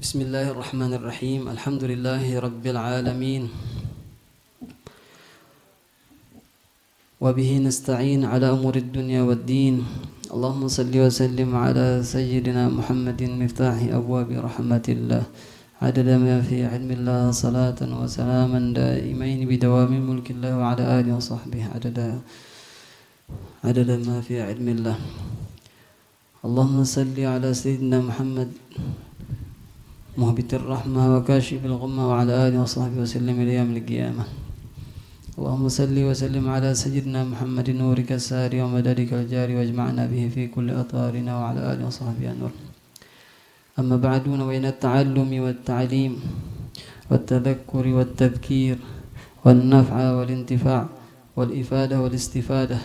Bismillahirrahmanirrahim. Alhamdulillahi rabbil alamin. Wa bihi nasta'in ala umurid dunya waddin. Allahumma salli wa sallim ala sayyidina Muhammadin miftahi abwabi rahmatillah. Adada ma fi ilmillah salatan wa salaman daimain bidawami mulkillah wa ala alihi wa sahbihi adada ma fi ilmillah. Allahumma salli ala sayyidina Muhammad muhbitir rahmah wa kashifil ghammah wa ala alihi wa sahbihi wa sallim ila yaumil qiyamah. Allahumma salli wa sallim ala sayyidina Muhammadin nurika sari wa madadikal jari wajma'na bihi fi kulli atarina wa ala alihi wa sahbihi an-nur. Amma ba'du, nawayna at-ta'allumi wat-ta'lim wat-tadhakkuri wat-tadhkir wan-naf'a wal-intifa' wal-ifada wal-istifada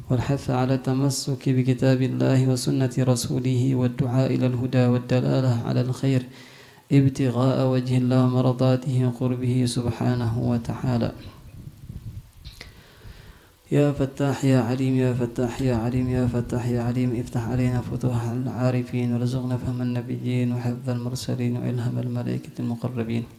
والحث على التمسك بكتاب الله وسنة رسوله والدعاء إلى الهدى والدلالة على الخير ابتغاء وجه الله ومرضاته وقربه سبحانه وتعالى. يا فتاح يا عليم يا فتاح يا عليم يا فتاح يا عليم افتح علينا فتوح العارفين ورزقنا فهم النبيين وحفظ المرسلين وإلهام الملائكة المقربين.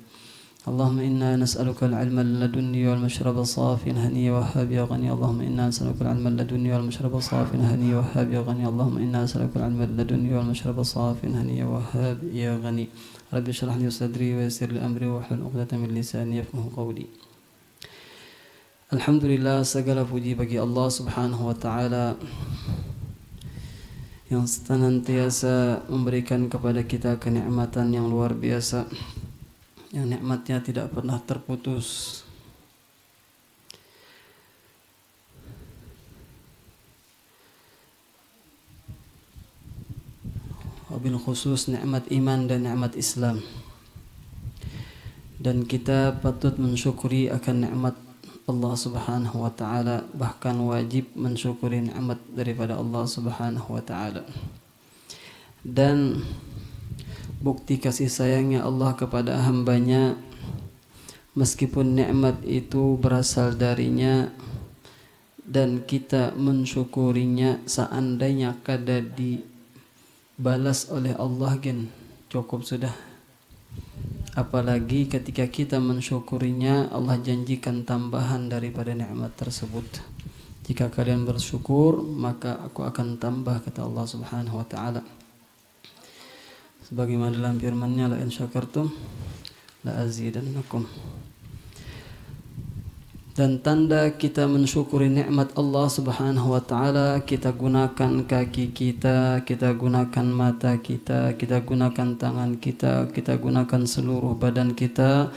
اللهم إنا نسألك العلم اللدني والمشرب الصافي الهني وهاب يا غني. اللهم إنا نسألك العلم اللدني والمشرب الصافي الهني وهاب يا غني. اللهم إنا نسألك العلم اللدني والمشرب الصافي الهني وهاب يا غني. رب اشرح لي صدري ويسر لي أمري واحلل عقدة من لساني يفقهوا قولي. Alhamdulillah, segala puji bagi Allah Subhanahu wa taala yang senantiasa memberikan kepada kita kenikmatan yang luar biasa, yang nikmatnya tidak pernah terputus. Wabil khusus nikmat iman dan nikmat Islam. Dan kita patut mensyukuri akan nikmat Allah Subhanahu wa taala, bahkan wajib mensyukuri nikmat daripada Allah Subhanahu wa taala. Dan bukti kasih sayangnya Allah kepada hambanya, meskipun nikmat itu berasal darinya dan kita mensyukurinya, seandainya kada dibalas oleh Allah gen cukup sudah. Apalagi ketika kita mensyukurinya, Allah janjikan tambahan daripada nikmat tersebut. Jika kalian bersyukur, maka aku akan tambah, kata Allah Subhanahu wa taala. Sebagaimana dalam firman-Nya, la in syakartum la azidannakum. Dan tanda kita mensyukuri nikmat Allah Subhanahu wa taala, kita gunakan kaki kita, kita gunakan mata kita, kita gunakan tangan kita, kita gunakan seluruh badan kita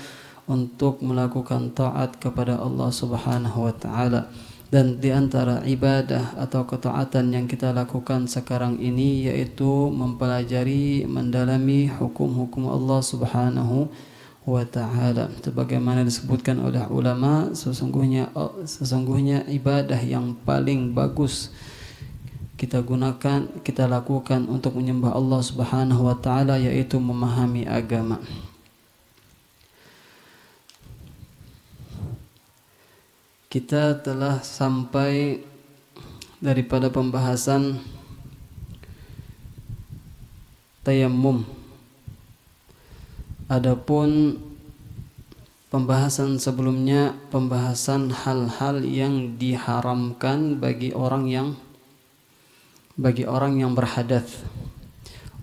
untuk melakukan taat kepada Allah Subhanahu wa taala. Dan di antara ibadah atau ketaatan yang kita lakukan sekarang ini yaitu mempelajari, mendalami hukum-hukum Allah Subhanahu wa ta'ala. Sebagaimana disebutkan oleh ulama, sesungguhnya ibadah yang paling bagus kita gunakan, kita lakukan untuk menyembah Allah Subhanahu wa ta'ala yaitu memahami agama. Kita telah sampai daripada pembahasan tayammum. Adapun pembahasan sebelumnya, pembahasan hal-hal yang diharamkan bagi orang yang berhadath.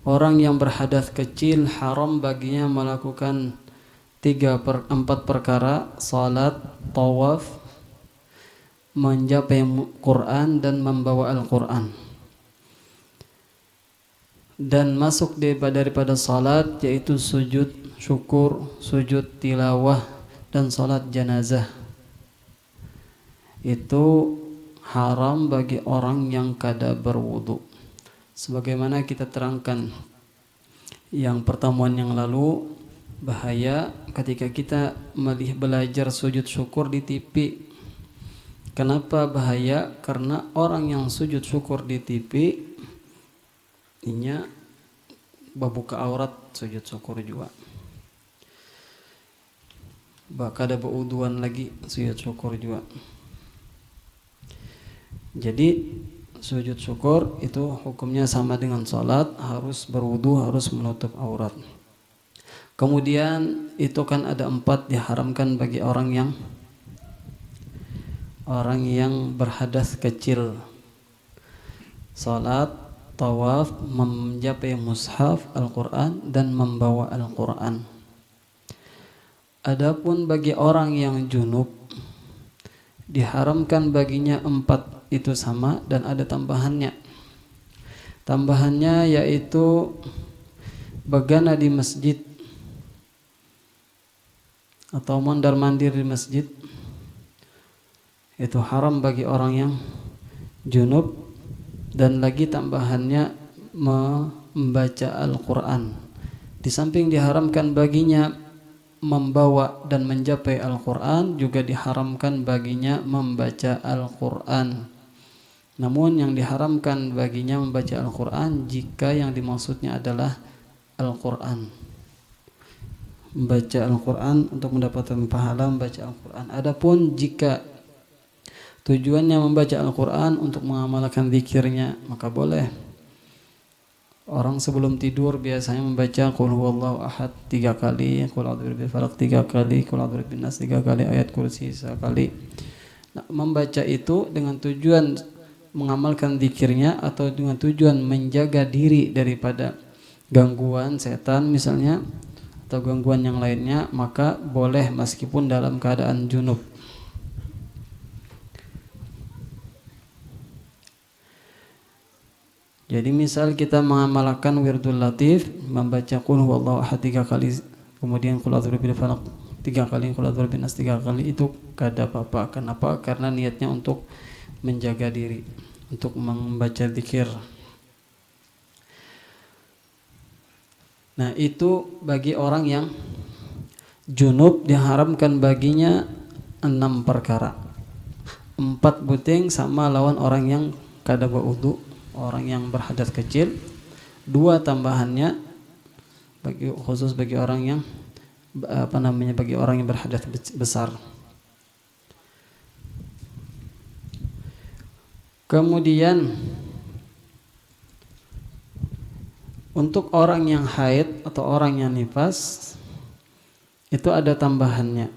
Orang yang berhadath kecil haram baginya melakukan 4 perkara: salat, tawaf, menjapai Quran dan membawa Al-Quran. Dan masuk daripada salat yaitu sujud syukur, sujud tilawah, dan salat janazah. Itu haram bagi orang yang kada berwudu. Sebagaimana kita terangkan yang pertemuan yang lalu, bahaya ketika kita belajar sujud syukur di TV. Kenapa bahaya? Karena orang yang sujud syukur di TV inya babuka aurat sujud syukur juga. Bakal ada bauduan lagi sujud syukur juga. Jadi sujud syukur itu hukumnya sama dengan salat, harus berwudu, harus menutup aurat. Kemudian itu kan ada 4 diharamkan bagi orang yang berhadas kecil: salat, tawaf, mencapai mushaf Al-Quran, dan membawa Al-Quran. Adapun bagi orang yang junub, diharamkan baginya 4 itu sama, dan ada tambahannya. Tambahannya yaitu begana di masjid atau mondar-mandir di masjid, itu haram bagi orang yang junub. Dan lagi tambahannya membaca Al-Quran. Di samping diharamkan baginya membawa dan mencapai Al-Quran, juga diharamkan baginya membaca Al-Quran. Namun yang diharamkan baginya membaca Al-Quran jika yang dimaksudnya adalah Al-Quran, membaca Al-Quran untuk mendapatkan pahala membaca Al-Quran. Adapun jika tujuannya membaca Al-Quran untuk mengamalkan zikirnya, maka boleh. Orang sebelum tidur biasanya membaca Qul huwallahu ahad 3 kali, Qul a'udzu birabbil falaq 3 kali, Qul a'udzu birabbin nas 3 kali, ayat kursi 1 kali. Nah, membaca itu dengan tujuan mengamalkan zikirnya atau dengan tujuan menjaga diri daripada gangguan setan misalnya atau gangguan yang lainnya, maka boleh meskipun dalam keadaan junub. Jadi misal kita mengamalkan wirdul latif, membaca Qul huwallahu ahad 3 kali, kemudian Qul a'udzu birabbil falaq 3 kali, Qul a'udzu birabbin nas 3 kali, itu kada apa-apa. Kenapa? Karena niatnya untuk menjaga diri, untuk membaca zikir. Nah, itu bagi orang yang junub diharamkan baginya 6 perkara. 4 buting sama lawan orang yang kada berwudu, orang yang berhadas kecil. 2 tambahannya khusus bagi orang yang bagi orang yang berhadas besar. Kemudian untuk orang yang haid atau orang yang nifas itu ada tambahannya.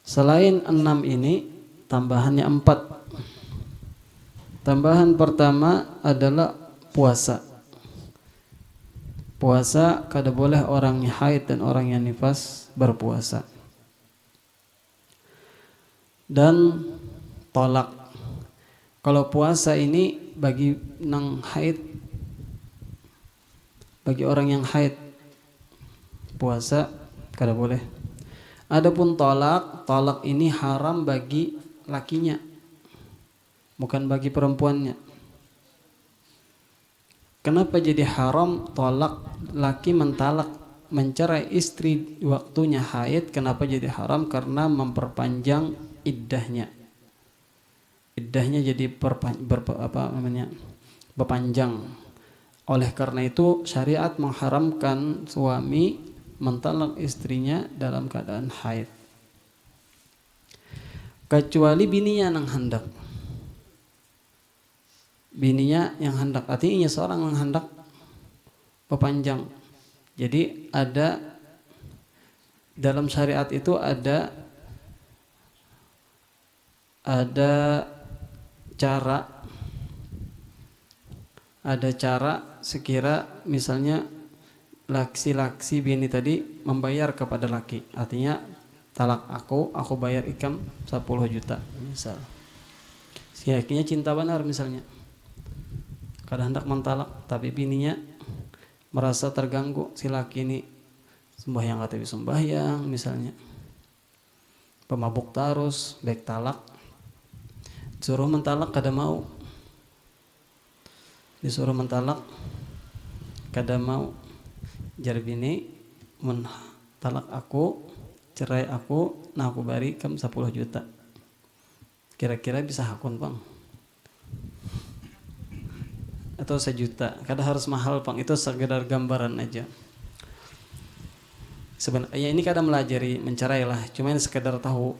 Selain 6 ini, tambahannya 4. Tambahan pertama adalah puasa. Puasa kada boleh orang yang haid dan orang yang nifas berpuasa. Dan tolak. Kalau puasa ini bagi nang haid, bagi orang yang haid puasa kada boleh. Adapun tolak ini haram bagi lakinya, bukan bagi perempuannya. Kenapa jadi haram tolak? Laki mentalak, mencerai istri waktunya haid, kenapa jadi haram? Karena memperpanjang iddahnya. Iddahnya jadi berpanjang. Oleh karena itu syariat mengharamkan suami mentalak istrinya dalam keadaan haid, kecuali bininya yang hendak. Bininya yang hendak, artinya seorang yang hendak perpanjang. Jadi ada dalam syariat itu ada cara sekira misalnya laki bini tadi membayar kepada laki, artinya talak aku bayar ikam 10 juta misal. Si lakinya cinta benar misalnya, kadang hendak mentalak tapi bininya merasa terganggu, si laki ini sembahyang kata sembahyang misalnya, pemabuk terus, baik talak, suruh mentalak kada mau, disuruh mentalak kada mau, jar bini mentalak aku, cerai aku, nah aku bari kam 10 juta. Kira-kira bisa hakun bang? Atau 1 juta? Kada harus mahal bang, itu sekedar gambaran aja. Sebenarnya ini kada melajari mencerai lah, cuma ini sekedar tahu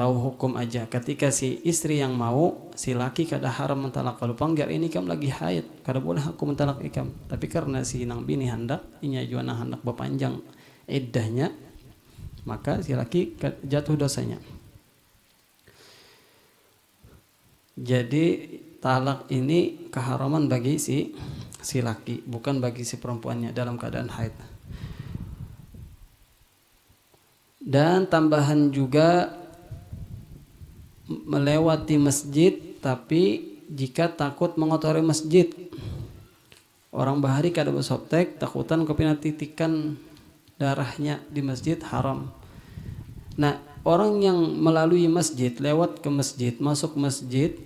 tahu hukum aja. Ketika si istri yang mau, si laki kada haram mentalak. Kalau panggar ini kam lagi haid, kada boleh aku mentalak ikam. Tapi karena si nang bini hendak, inya juana hendak berpanjang iddahnya, maka si laki jatuh dosanya. Jadi talak ini keharaman bagi si laki, bukan bagi si perempuannya dalam keadaan haid. Dan tambahan juga melewati masjid, tapi jika takut mengotori masjid. Orang bahari kada bersoptek, takutan kepina titikan darahnya di masjid haram. Nah, orang yang melalui masjid, lewat ke masjid, masuk masjid,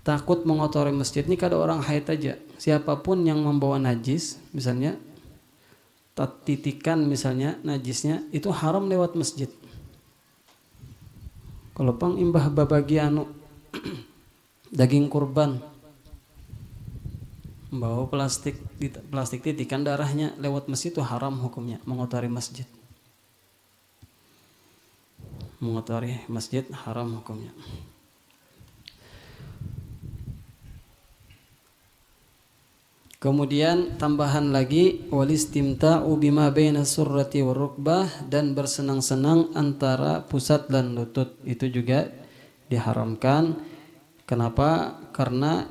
takut mengotori masjid, ini kada orang haid aja. Siapapun yang membawa najis, misalnya titikan misalnya najisnya, itu haram lewat masjid. Kalau pang imbah babagi daging kurban, membawa plastik titikan darahnya lewat masjid itu haram hukumnya, mengotori masjid. Mengotori masjid haram hukumnya. Kemudian tambahan lagi walistimta'u bima baina surrati warukbah, dan bersenang-senang antara pusat dan lutut itu juga diharamkan. Kenapa? Karena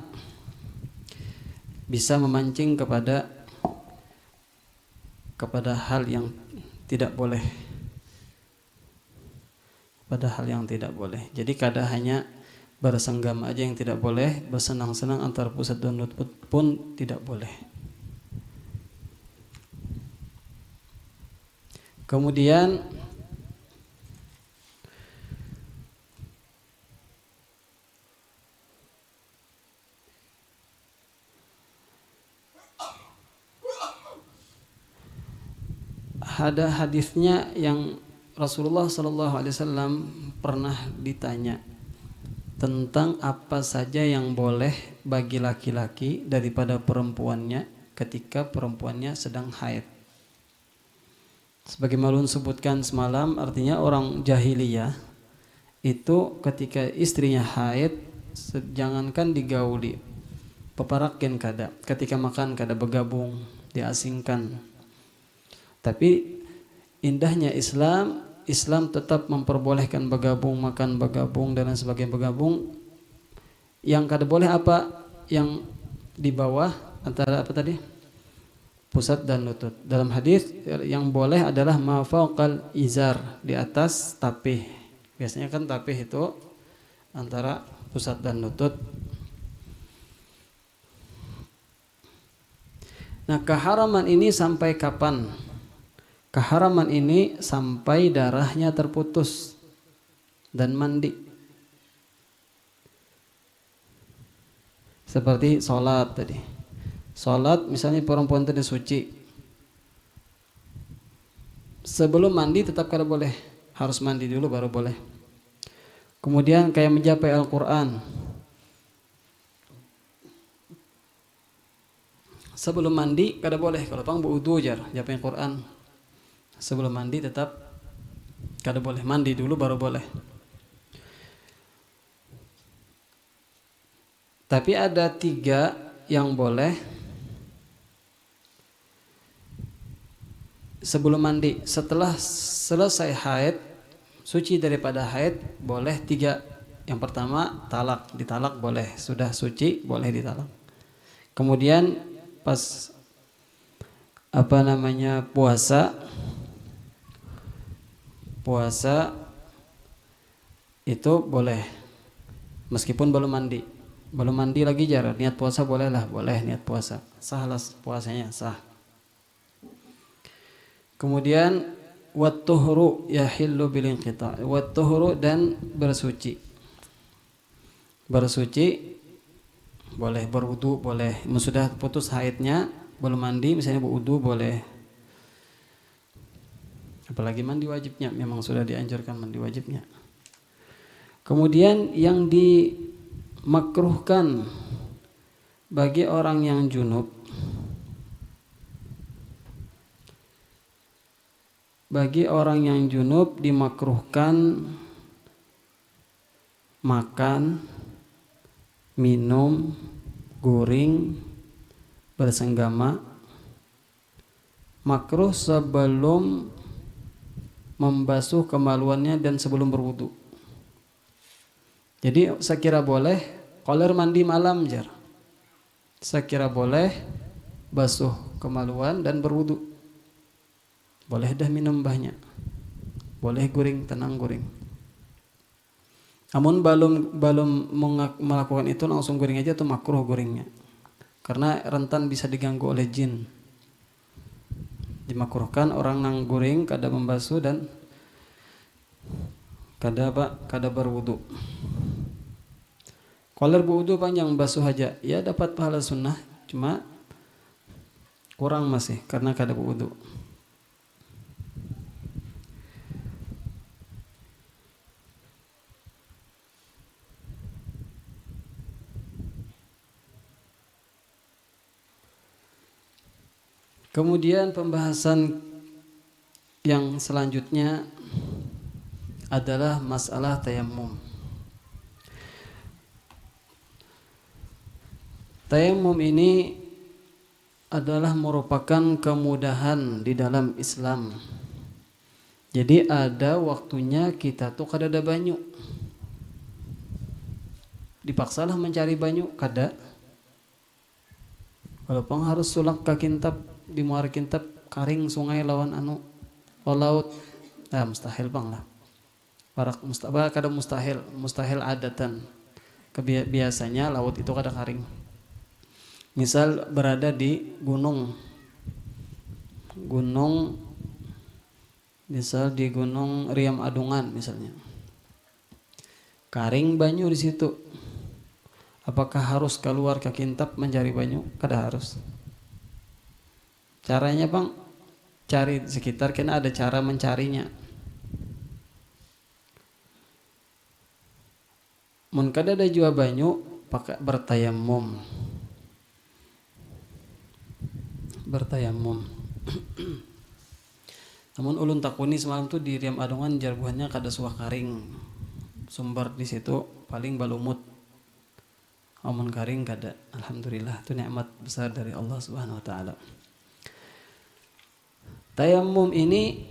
bisa memancing kepada hal yang tidak boleh. Pada hal yang tidak boleh. Jadi kada hanya bersenggam aja yang tidak boleh, bersenang-senang antara pusat dan lutut pun tidak boleh. Kemudian ada hadisnya yang Rasulullah SAW pernah ditanya tentang apa saja yang boleh bagi laki-laki daripada perempuannya ketika perempuannya sedang haid. Sebagaimana sebutkan semalam, artinya orang jahiliyah itu ketika istrinya haid, jangankan digauli, peparakin kada, ketika makan kada bergabung, diasingkan. Tapi indahnya Islam tetap memperbolehkan bergabung, makan bergabung dan lain sebagainya bergabung. Yang kada boleh apa? Yang di bawah antara apa tadi? Pusat dan lutut. Dalam hadis yang boleh adalah ma fauqal izar, di atas tapih. Biasanya kan tapih itu antara pusat dan lutut. Nah, keharaman ini sampai kapan? Keharaman ini sampai darahnya terputus dan mandi. Seperti sholat tadi. Sholat misalnya perempuan tadi suci. Sebelum mandi tetap kada boleh. Harus mandi dulu baru boleh. Kemudian kayak menjapai Al-Quran. Sebelum mandi kada boleh. Kalau pang berwudu jar, japai Al-Quran. Sebelum mandi tetap kada boleh, mandi dulu baru boleh. Tapi ada 3 yang boleh sebelum mandi. Setelah selesai haid, suci daripada haid, boleh 3. Yang pertama talak, ditalak boleh, sudah suci boleh ditalak. Kemudian pas puasa itu boleh meskipun belum mandi lagi jar, niat puasa bolehlah, boleh niat puasa, sahlah puasanya sah. Kemudian wat-tuhuru yahillu bil inqita', wat-tuhuru dan bersuci boleh, berwudu boleh, sudah putus haidnya belum mandi misalnya berwudu boleh. Apalagi mandi wajibnya, memang sudah dianjurkan mandi wajibnya. Kemudian yang dimakruhkan bagi orang yang junub, dimakruhkan makan, minum, guring, bersenggama, makruh sebelum membasuh kemaluannya dan sebelum berwudu. Jadi saya kira boleh koler mandi malam jar. Saya kira boleh basuh kemaluan dan berwudu. Boleh dah minum banyak. Boleh guring, tenang guring. Namun belum melakukan itu langsung guring aja, atau makruh guringnya. Karena rentan bisa diganggu oleh jin. Dimakruhkan orang nang guring kada membasuh dan kada berwudu. Kalau berwudu panjang basuh aja, ya dapat pahala sunnah, cuma kurang masih karena kada berwudu. Kemudian pembahasan yang selanjutnya adalah masalah tayammum. Tayammum ini adalah merupakan kemudahan di dalam Islam. Jadi ada waktunya kita tuh kada ada banyu. Dipaksalah mencari banyu kada. Walaupun harus sulak ke kintab, di muara kintab karing sungai lawan laut. Mustahil bang lah. Parak kada mustahil adatan. Biasanya laut itu kada karing. Misal berada di gunung, misal di Gunung Riam Adungan misalnya, karing banyu di situ. Apakah harus keluar ke kintab mencari banyu? Kada harus. Caranya bang, cari di sekitar, kena ada cara mencarinya. Mun kada ada jua banyu, pakai bertayamum. Namun ulun takuni semalam tuh di Riam Adungan jarbuhannya kada suah karing. Sumber di situ paling balumut. Amun karing kada. Alhamdulillah, itu nikmat besar dari Allah Subhanahu wa taala. Tayammum ini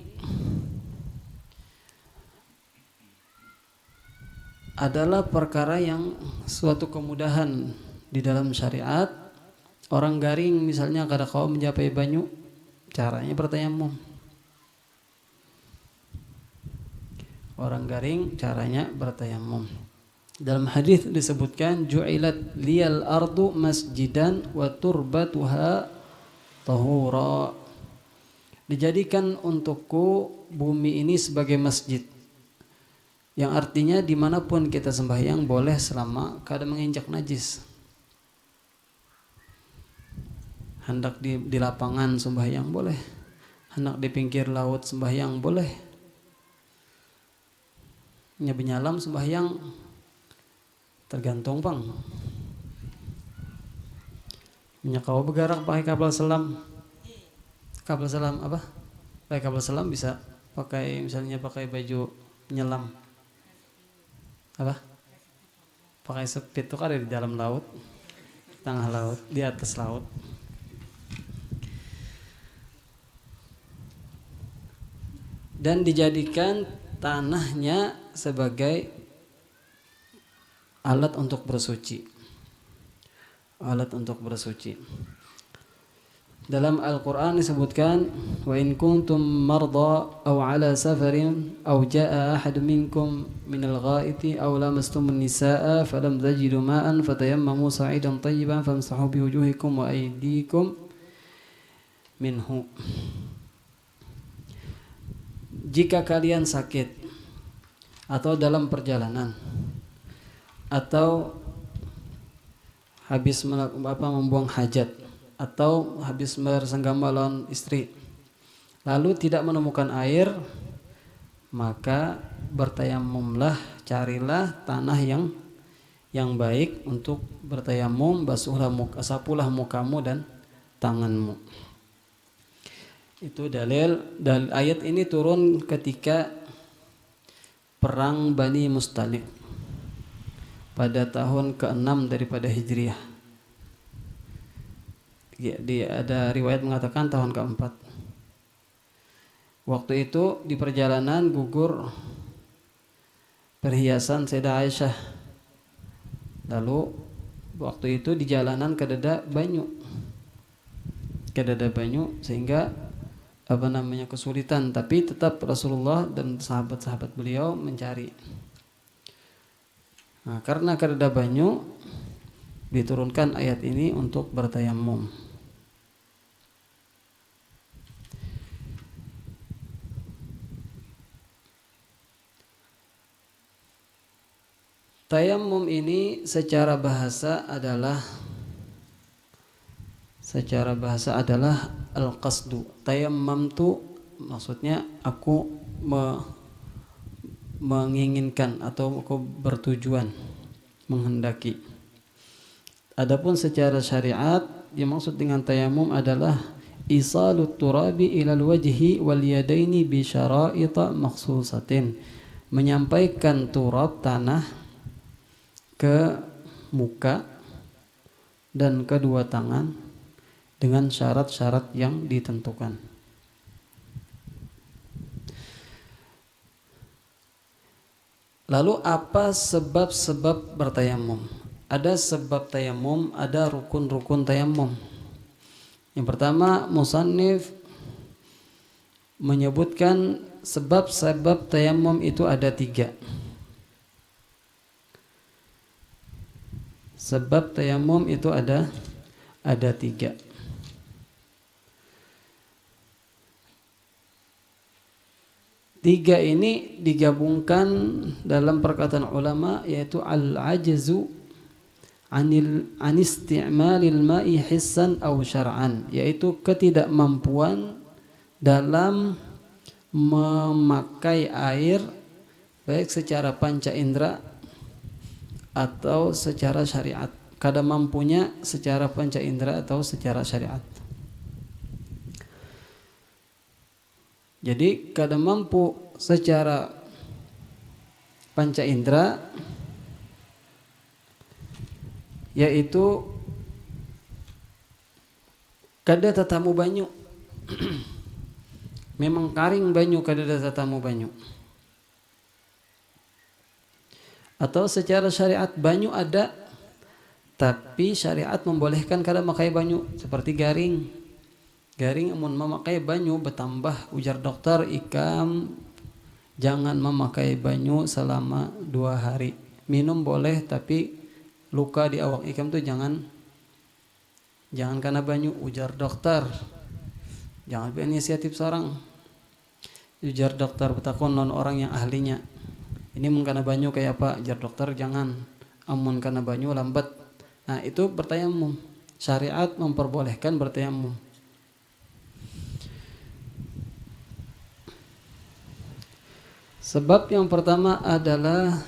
adalah perkara yang suatu kemudahan di dalam syariat. Orang garing misalnya kada kau mencapai banyu, caranya bertayamum. Orang garing caranya bertayamum. Dalam hadis disebutkan ju'ilat liyal ardu masjidan wa turbatuha tahura. Dijadikan untukku bumi ini sebagai masjid. Yang artinya dimanapun kita sembahyang boleh selama kada menginjak najis. Hendak di lapangan sembahyang boleh. Hendak di pinggir laut sembahyang boleh. Nyalam sembahyang tergantung bang. Kau bergerak pakai kapal selam. Kapal selam apa? Pakai kapal selam bisa pakai misalnya pakai baju penyelam. Apa? Pakai speed itu kan ada di dalam laut, tengah laut, di atas laut. Dan dijadikan tanahnya sebagai alat untuk bersuci. Dalam Al-Quran disebutkan, wa in kuntum marda aw ala safarin aw jaa ahad minkum minal ghaiti aw lamastumun nisaa falam tajidu ma'an fatayammamu sa'idan tayyiban famsahu biwujuhikum wa aydikum minhu. Jika kalian sakit atau dalam perjalanan atau habis membuang hajat atau habis bersenggama lawan istri lalu tidak menemukan air, maka bertayamumlah, carilah tanah yang baik untuk bertayamum, sapulah mukamu dan tanganmu. Itu dalil. Dan ayat ini turun ketika perang Bani Mustalik. pada tahun ke-6 daripada Hijriah. Ada riwayat mengatakan tahun ke-4. Waktu itu di perjalanan gugur perhiasan Sayyidah Aisyah. Lalu waktu itu di jalanan kedada banyu sehingga kesulitan, tapi tetap Rasulullah dan sahabat-sahabat beliau mencari. Nah, karena kedada banyu diturunkan ayat ini untuk bertayamum. Tayamum ini secara bahasa adalah al-qasdu. Tayammamtu maksudnya aku menginginkan atau aku bertujuan, menghendaki. Adapun secara syariat yang maksud dengan tayamum adalah isalut turabi ilal wajhi wal yadaini bi syara'ita makhsusatin. Menyampaikan turab tanah ke muka dan kedua tangan dengan syarat-syarat yang ditentukan. Lalu apa sebab-sebab bertayamum? Ada sebab tayamum, ada rukun-rukun tayamum. Yang pertama, musannif menyebutkan sebab-sebab tayamum itu ada 3. Sebab tayamum itu ada 3. Tiga ini digabungkan dalam perkataan ulama, yaitu al-ajzu anisti'malil ma'i hissan aw syar'an, yaitu ketidakmampuan dalam memakai air baik secara panca indera atau secara syariat. Kada mampunya secara panca indera atau secara syariat. Jadi kada mampu secara panca indera, yaitu kada tatamu banyu. Memang karing banyu, kada tatamu banyu. Atau secara syariat banyu ada, tapi syariat membolehkan kada makai banyu, seperti garing amun memakai banyu bertambah, ujar dokter ikam jangan memakai banyu selama 2 hari. Minum boleh, tapi luka di awak ikam tuh jangan kena banyu, ujar dokter. Jangan berinisiatif seorang, ujar dokter, betakon non orang yang ahlinya. Ini mun kena banyu kayak apa, ujar dokter, jangan. Amun kena banyu lambat. Nah, itu bertayamum. Syariat memperbolehkan bertayamum. Sebab yang pertama adalah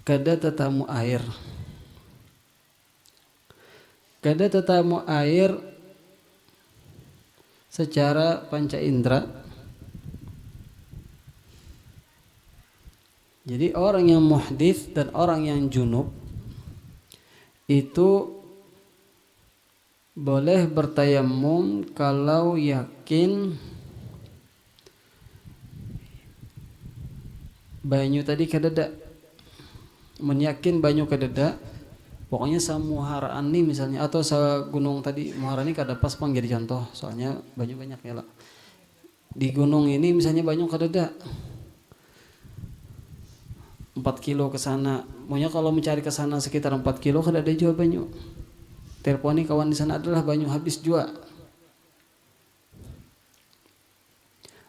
kada tatamu air. Kada tatamu air secara panca indera. Jadi orang yang muhdits dan orang yang junub itu boleh bertayamum kalau yakin banyu tadi kadada. Menyakin banyu kadada, pokoknya samuharaan nih misalnya, atau sa gunung tadi Muharani kada pas pang jadi contoh, soalnya banyu banyak ya lah. Di gunung ini misalnya banyu kadada 4 kilo ke sana. Maunya kalau mencari ke sana sekitar 4 kilo kada ada jual banyu. Teleponi kawan di sana adalah banyu habis jua.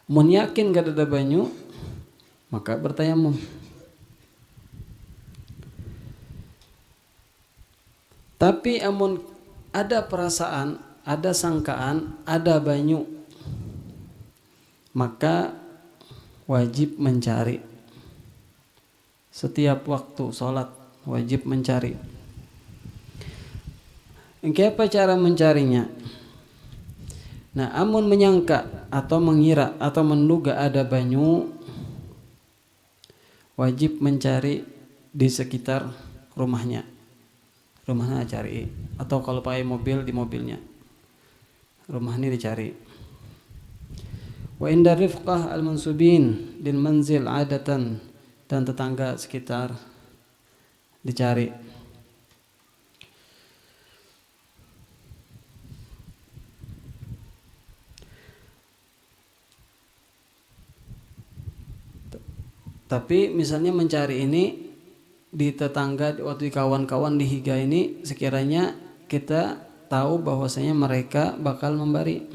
Mun yakin kada ada banyu, maka bertayamum. Tapi amun ada perasaan, ada sangkaan, ada banyu, maka wajib mencari. Setiap waktu sholat wajib mencari. Apa cara mencarinya? Nah, amun menyangka atau mengira atau menduga ada banyu, wajib mencari di sekitar rumahnya cari, atau kalau pakai mobil di mobilnya, rumah ini dicari. Wa inda rifqah al-mansubin lil manzil adatan, dan tetangga sekitar dicari. Tapi misalnya mencari ini di tetangga, waktu kawan-kawan di Higa ini, sekiranya kita tahu bahwasanya mereka bakal membari.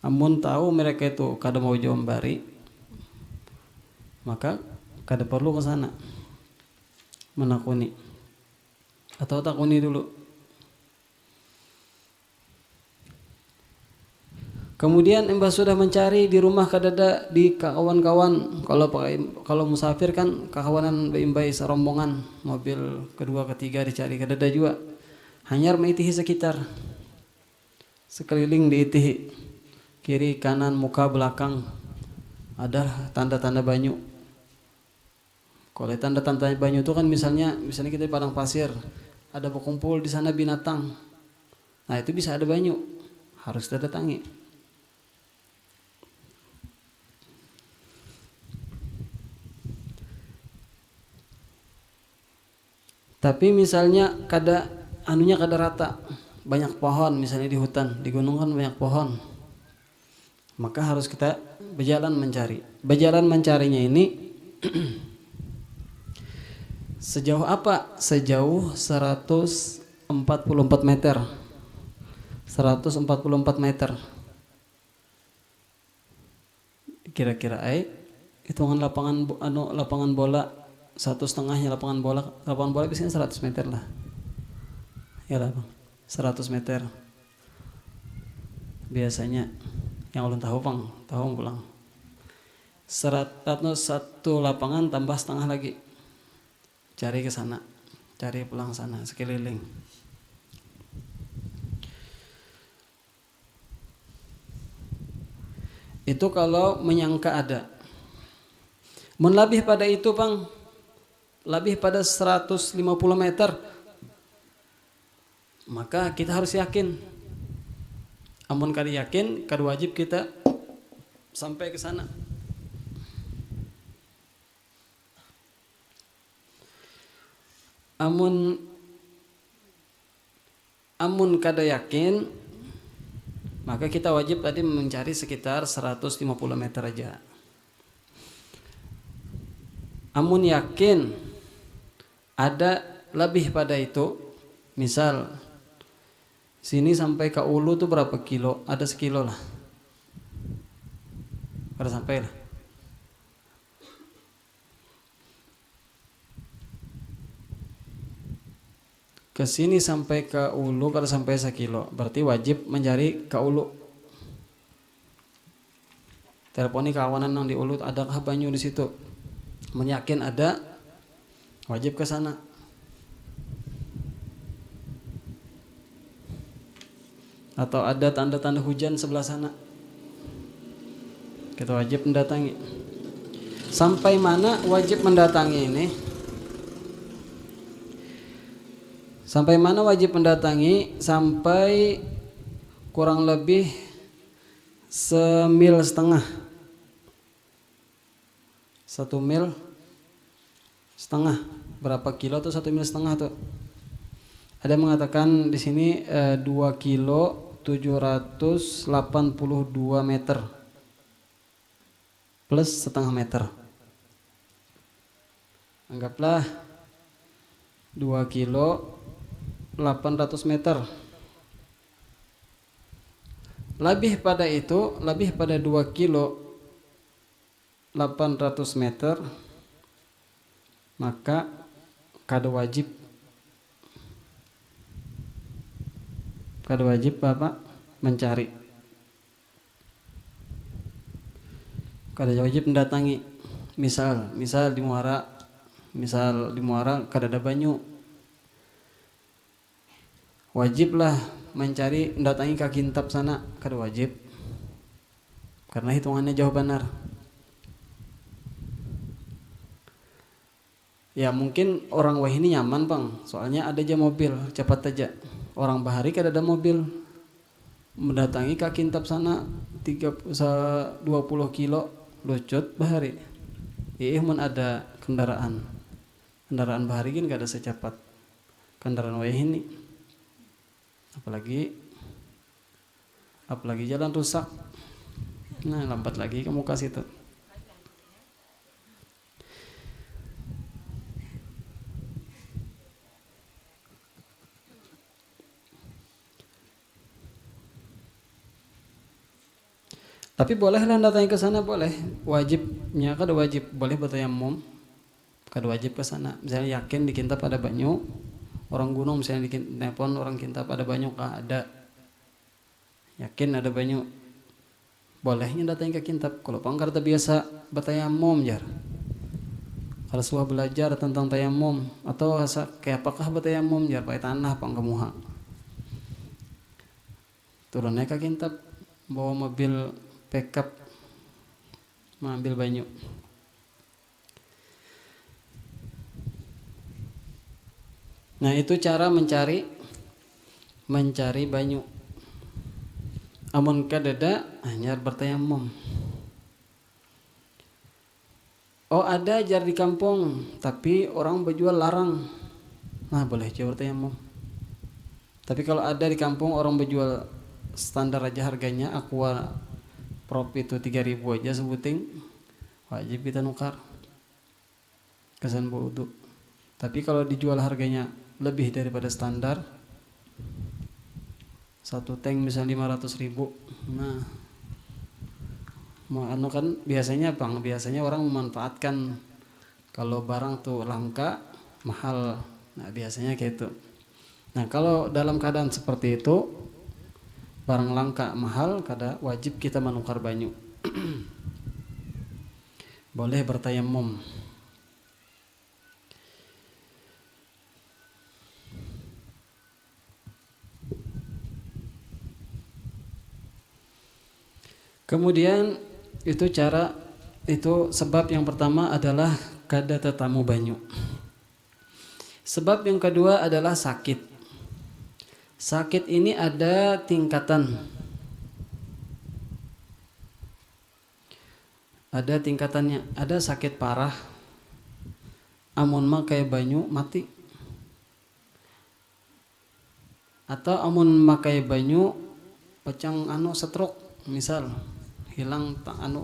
Amun tahu mereka itu kada mau jauh membari, maka kada perlu ke sana menakuni, atau takuni dulu. Kemudian embah sudah mencari di rumah kadada di kawan-kawan, kalau musafir kan kakawanan bayi serombongan, mobil kedua ketiga dicari kadada juga. Hanyar meitihi sekitar, sekeliling diitihi, kiri kanan muka belakang ada tanda-tanda banyu. Kalau tanda-tanda banyu itu kan misalnya kita di padang pasir, ada berkumpul di sana binatang, nah itu bisa ada banyu, harus kita datangi. Tapi misalnya kada rata, banyak pohon, misalnya di hutan, di gunung kan banyak pohon, maka harus kita berjalan mencari. Berjalan mencarinya ini sejauh apa? Sejauh 144 meter. 144 meter. Kira-kira hitungan lapangan bola 1,5-nya lapangan bola biasanya 100 meter lah. Ya lah, 100 meter. Biasanya yang ulun tahu pulang. 101 lapangan tambah setengah lagi. Cari ke sana, cari pulang sana sekeliling. Itu kalau menyangka ada. Mun lebih pada itu, Bang, lebih pada 150 meter, maka kita harus yakin. Amun kada yakin, kada wajib kita sampai ke sana. Amun kada yakin, maka kita wajib tadi mencari sekitar 150 meter aja. Amun yakin ada lebih pada itu, misal sini sampai ke Ulu tuh berapa kilo? Ada sekilo lah, kada sampai lah. Ke sini sampai ke Ulu kada sampai sekilo, berarti wajib mencari ke Ulu. Teleponi kawanan yang di Ulu, adakah banyu di situ? Menyakin ada, wajib ke sana. Atau ada tanda-tanda hujan sebelah sana, kita wajib mendatangi. Sampai mana wajib mendatangi ini? Sampai mana wajib mendatangi? Sampai kurang lebih 1,5 mil. 1,5 mil. Berapa kilo tuh 1,5 mil tuh? Ada mengatakan di sini 2 kilo 782 meter plus setengah meter. Anggaplah 2 kilo 800 meter. Lebih pada itu, lebih pada 2 kilo 800 meter, maka kada wajib Bapak mencari, kada wajib mendatangi. Misal di Muara kada ada banyu, wajiblah mencari, mendatangi ke Kintab sana, kada wajib karena hitungannya jauh benar. Ya mungkin orang wah ini nyaman bang, soalnya ada aja mobil cepat aja. Orang bahari kan ada mobil mendatangi ke Kintab sana 20 kilo lucut bahari. Iya mun ada kendaraan bahari kan gak ada secepat kendaraan wah ini. Apalagi jalan rusak. Nah lambat lagi kamu kasih tuh. Tapi bolehlah datang ke sana boleh. Wajibnya kada wajib boleh bertayamum. Kada wajib ke sana. Misalnya yakin di Kintab ada banyu, orang gunung misalnya di telepon orang Kintab ada banyu kah ada. Yakin ada banyu. Bolehnya datang ke Kintab. Kalau pangkar biasa bertayamum jar. Kalau suah belajar tentang tayamum atau kayak apakah bertayamum jar pakai tanah pangkamuha. Turunnya ke Kintab bawa mobil pickup mengambil banyu. Nah itu cara mencari banyu. Amun kadada hanya bertayamum. Oh ada jar di kampung tapi orang berjual larang. Nah boleh coba bertayamum. Tapi kalau ada di kampung orang berjual standar aja harganya aqua prop itu 3.000 aja sebuting, wajib kita nukar kesan wudu. Tapi kalau dijual harganya lebih daripada standar, satu tank misalnya 500.000, nah anu kan biasanya orang memanfaatkan kalau barang tuh langka mahal, nah biasanya kayak itu. Nah kalau dalam keadaan seperti itu barang langka mahal kada wajib kita menukar banyu. Boleh bertayamum. Kemudian itu sebab yang pertama adalah kada tetamu banyu. Sebab yang kedua adalah sakit. Sakit ini ada tingkatan. Ada tingkatannya. Ada sakit parah. Amun makai banyu mati. Atau amun makai banyu pecang stroke misal hilang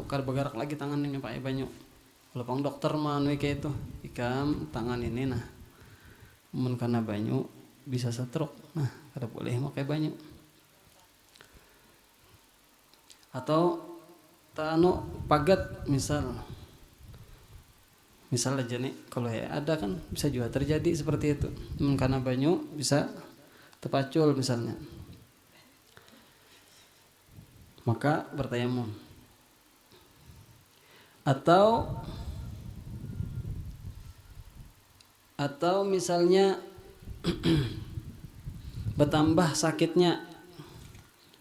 kada bergerak lagi tangan yang pakai banyu. Kalau pang dokter mah kayak itu ikam tangan ini nah. Amun karena banyu bisa stroke. Nah, kada boleh pakai banyu. Atau pagat misal aja nih kalau ada kan bisa juga terjadi seperti itu. Karena banyu bisa terpacul misalnya. Maka bertayamum. Atau misalnya bertambah sakitnya,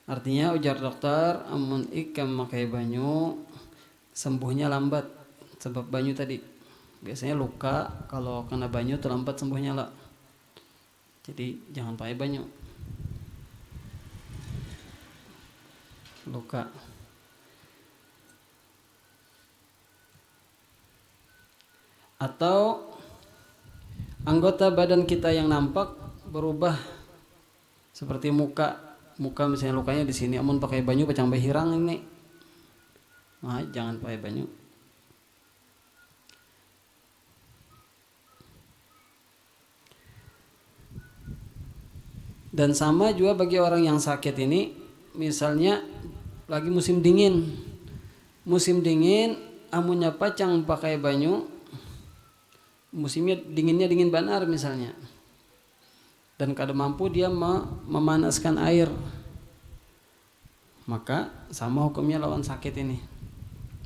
artinya ujar dokter amun ikam makai banyu sembuhnya lambat sebab banyu tadi. Biasanya luka kalau kena banyu terlambat sembuhnya lah, jadi jangan pakai banyu luka. Atau anggota badan kita yang nampak berubah seperti muka misalnya lukanya di sini, amun pakai banyu pecang behirang ini, nah jangan pakai banyu. Dan sama juga bagi orang yang sakit ini, misalnya lagi musim dingin, amunnya pacang pakai banyu, musimnya dinginnya dingin benar misalnya, dan kada mampu dia memanaskan air, maka sama hukumnya lawan sakit ini.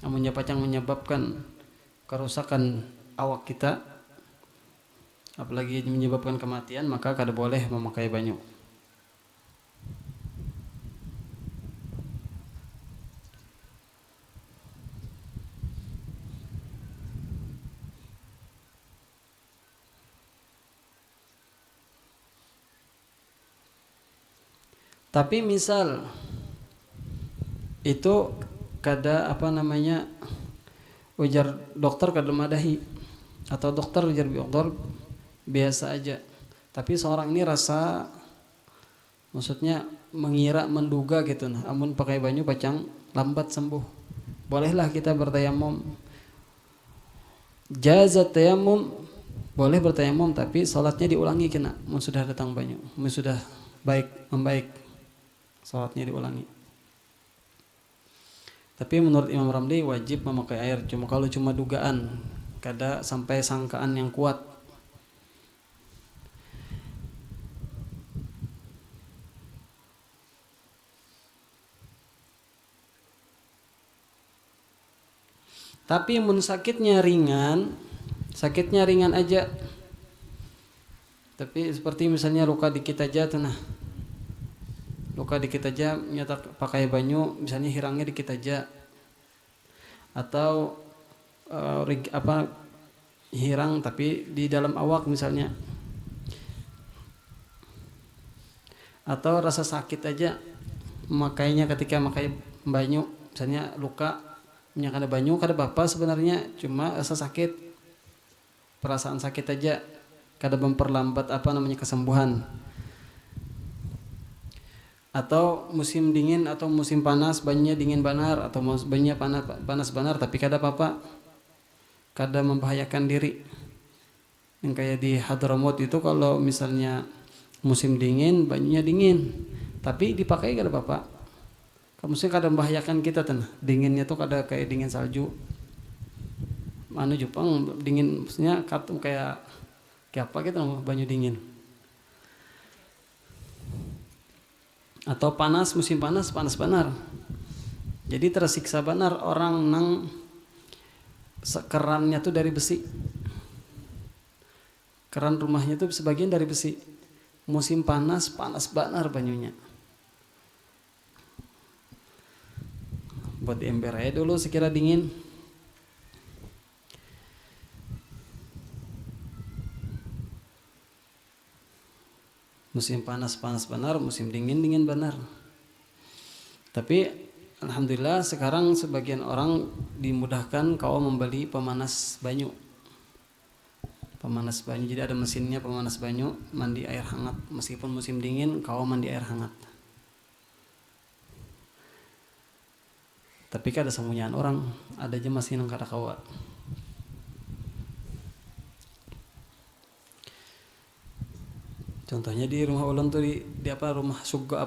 Amunnya pacang menyebabkan kerusakan awak kita, apalagi menyebabkan kematian, maka kada boleh memakai banyu. Tapi misal itu kada ujar dokter kada madahi, atau dokter ujar dokter biasa aja, tapi seorang ini rasa maksudnya menduga gitu, nah amun pakai banyu pacang lambat sembuh, bolehlah kita bertayamum. Jazat tayamum, boleh bertayamum, tapi salatnya diulangi kena mun sudah datang banyu, mun sudah membaik salatnya diulangi. Tapi menurut Imam Ramli wajib memakai air, cuma kalau cuma dugaan, kada sampai sangkaan yang kuat. Tapi mun sakitnya ringan aja. Tapi seperti misalnya luka dikit aja tuh, nah luka dikit aja nyata pakai banyu, misalnya hirangnya dikit aja, atau hirang tapi di dalam awak misalnya, atau rasa sakit aja makainya ketika makai banyu, misalnya luka ada banyu kada apa sebenarnya, cuma rasa sakit, perasaan sakit aja, kada memperlambat kesembuhan. Atau musim dingin atau musim panas banyunya dingin benar, atau banyunya panas benar, tapi kada apa-apa, kada membahayakan diri. Yang kayak di Hadramaut itu, kalau misalnya musim dingin banyunya dingin tapi dipakai kada apa-apa, maksudnya kada membahayakan kita tanah. Dinginnya tuh kada kayak dingin salju, Jepang dingin, maksudnya kayak apa gitu banyu dingin. Atau panas, musim panas benar, jadi tersiksa benar orang nang kerannya tuh dari besi, keran rumahnya tuh sebagian dari besi, musim panas benar banyunya. Buat ember aja dulu sekira dingin. Musim panas benar, musim dingin benar. Tapi alhamdulillah sekarang sebagian orang dimudahkan kau membeli pemanas banyu. Jadi ada mesinnya pemanas banyu, mandi air hangat. Meskipun musim dingin kau mandi air hangat. Tapi kada semuanya orang, ada aja mesin yang kada kawa. Contohnya di rumah ulun tuh di rumah suga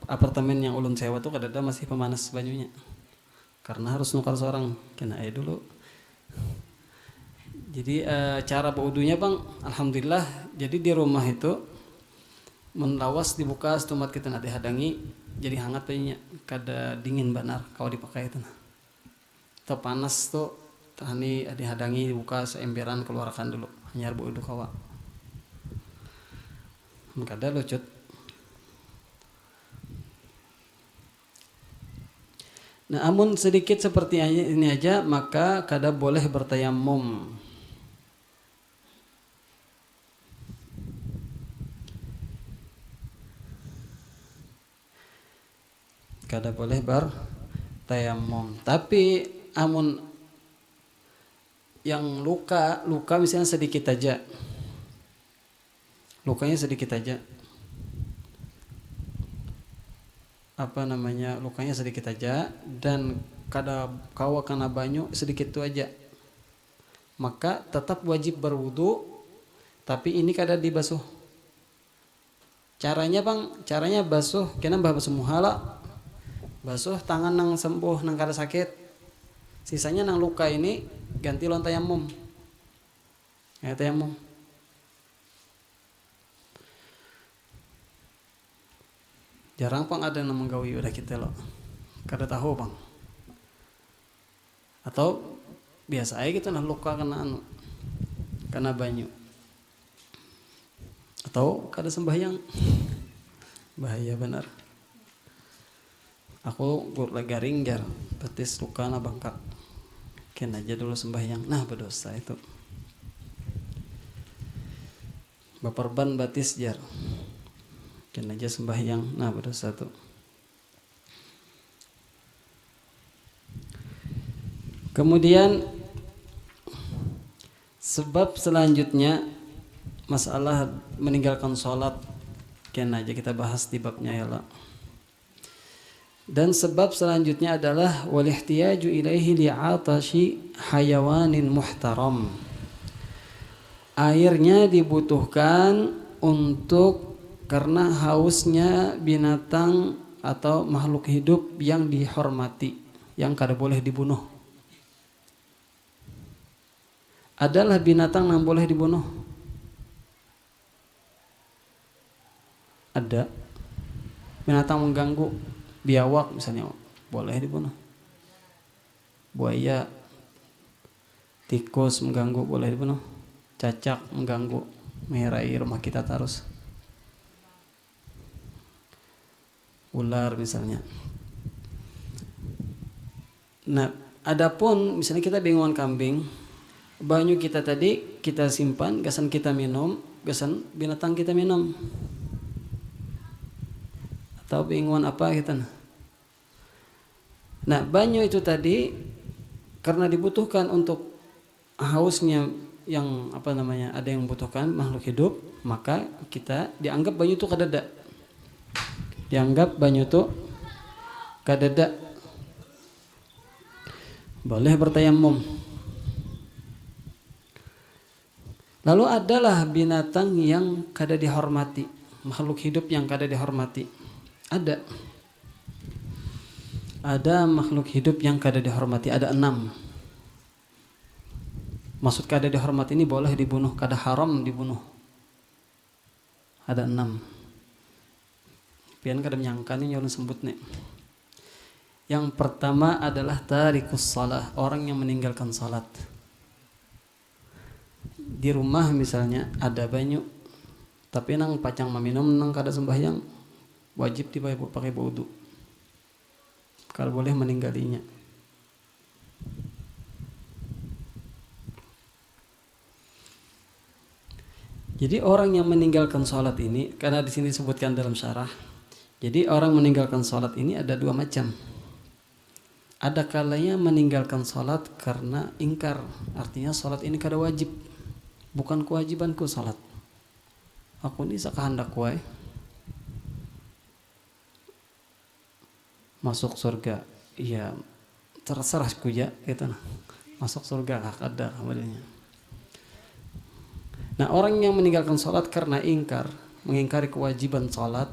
apartemen yang ulun sewa tuh kadada masih pemanas banyunya. Karena harus nukar seorang, kena air dulu. Jadi cara berwudunya bang, alhamdulillah. Jadi di rumah itu menlawas dibuka setumat kita nanti hadangi, jadi hangat banyunya, kada dingin benar kalau dipakai itu. Atau panas tuh tahani dihadangi dibuka seemberan keluarkan dulu, hanya berwudu kawa. Kada lucut. Nah, amun sedikit seperti ini aja maka kada boleh bertayamum. Kada boleh bertayamum. Tapi amun yang luka misalnya sedikit aja, lukanya sedikit aja, lukanya sedikit aja dan kada kawa kena banyu sedikit itu aja, maka tetap wajib berwudu, tapi ini kada dibasuh. Caranya basuh, kena basuh muhala, basuh tangan nang sembuh nang kada sakit, sisanya nang luka ini ganti lawan tayamum. Tayamum. Jarang pang ada yang menggawi udah kita loh, kada tahu bang. Atau biasa aja gitu nah luka kena banyu. Atau kada sembahyang, bahaya benar. Aku garing jar, betis luka na bangkak, kena aja dulu sembahyang, nah berdosa itu. Baperban batis jar. Kena aja sembahyang. Nah, berdosa tuh. Kemudian sebab selanjutnya masalah meninggalkan sholat. Kena aja kita bahas di babnya ya lah. Dan sebab selanjutnya adalah walihtiyaju ilaihi li'atashi hayawanin muhtaram. Airnya dibutuhkan untuk karena hausnya binatang atau makhluk hidup yang dihormati, yang kada boleh dibunuh. Adalah binatang yang boleh dibunuh? Ada. Binatang mengganggu, biawak misalnya, boleh dibunuh. Buaya, tikus mengganggu, boleh dibunuh. Cacak mengganggu, meherai rumah kita terus. Ular misalnya. Nah, adapun misalnya kita bingungan kambing, banyu kita tadi kita simpan, gasan kita minum, gasan binatang kita minum. Atau bingungan apa kita. Nah, banyu itu tadi karena dibutuhkan untuk hausnya yang ada yang membutuhkan makhluk hidup, maka kita dianggap banyu itu kadada. Dianggap banyu itu kadada. Boleh bertayamum. Lalu adalah binatang yang kada dihormati, makhluk hidup yang kada dihormati. Ada makhluk hidup yang kada dihormati, ada 6. Maksud kada dihormati ini boleh dibunuh, kada haram dibunuh. Ada 6. Pian kada menyangka nih nyolong sebut nih. Yang pertama adalah tarikus salah, orang yang meninggalkan salat. Di rumah misalnya ada banyu, tapi nang pacang meminum nang kada sembahyang, wajib pakai wudu. Kalau boleh meninggalnya. Jadi orang yang meninggalkan sholat ini, karena di sini disebutkan dalam syarah, jadi orang meninggalkan sholat ini ada 2 macam. Ada kalanya meninggalkan sholat karena ingkar, artinya sholat ini kada wajib, bukan kewajibanku sholat. Aku ini sakahandak wae masuk surga, iya terserah kuya gitu nah. Masuk surga kada kemudiannya. Nah, orang yang meninggalkan sholat karena ingkar, mengingkari kewajiban sholat,